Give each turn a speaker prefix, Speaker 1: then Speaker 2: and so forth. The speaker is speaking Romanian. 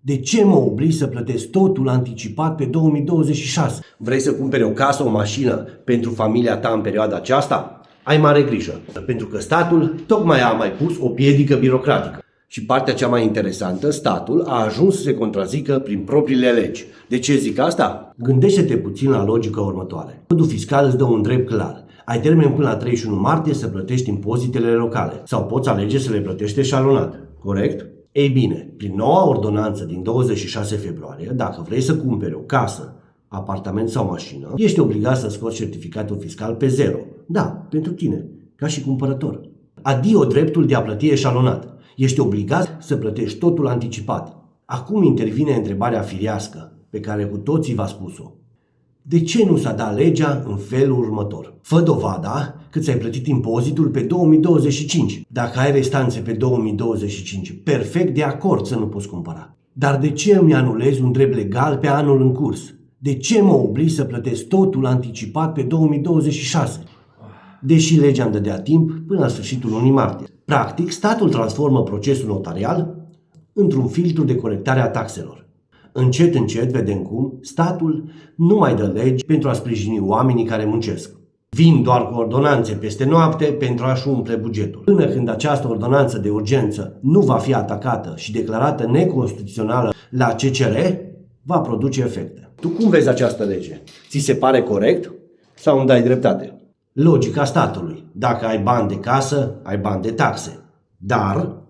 Speaker 1: De ce mă obligi să plătesc totul anticipat pe 2026? Vrei să cumperi o casă, o mașină pentru familia ta în perioada aceasta? Ai mare grijă, pentru că statul tocmai a mai pus o piedică birocratică. Și partea cea mai interesantă, statul a ajuns să se contrazică prin propriile legi. De ce zic asta? Gândește-te puțin la logica următoare. Codul fiscal îți dă un drept clar. Ai termen până la 31 martie să plătești impozitele locale sau poți alege să le plătești eșalonat. Corect? Ei bine, prin noua ordonanță din 26 februarie, dacă vrei să cumperi o casă, apartament sau mașină, ești obligat să scoți certificatul fiscal pe zero. Da, pentru tine, ca și cumpărător. Adio dreptul de a plăti eșalonat. Ești obligat să plătești totul anticipat. Acum intervine întrebarea firească, pe care cu toții v-a spus-o. De ce nu s-a dat legea în felul următor? Fă dovada că ți-ai plătit impozitul pe 2025. Dacă ai restanțe pe 2025, perfect de acord să nu poți cumpăra. Dar de ce îmi anulezi un drept legal pe anul în curs? De ce mă obligi să plătesc totul anticipat pe 2026? Deși legea îmi dădea timp până la sfârșitul lunii martie. Practic, statul transformă procesul notarial într-un filtru de colectare a taxelor. Încet, încet vedem cum statul nu mai dă legi pentru a sprijini oamenii care muncesc. Vin doar cu ordonanțe peste noapte pentru a-și umple bugetul. Până când această ordonanță de urgență nu va fi atacată și declarată neconstituțională la CCR, va produce efecte. Tu cum vezi această lege? Ți se pare corect sau îmi dai dreptate? Logica statului. Dacă ai bani de casă, ai bani de taxe. Dar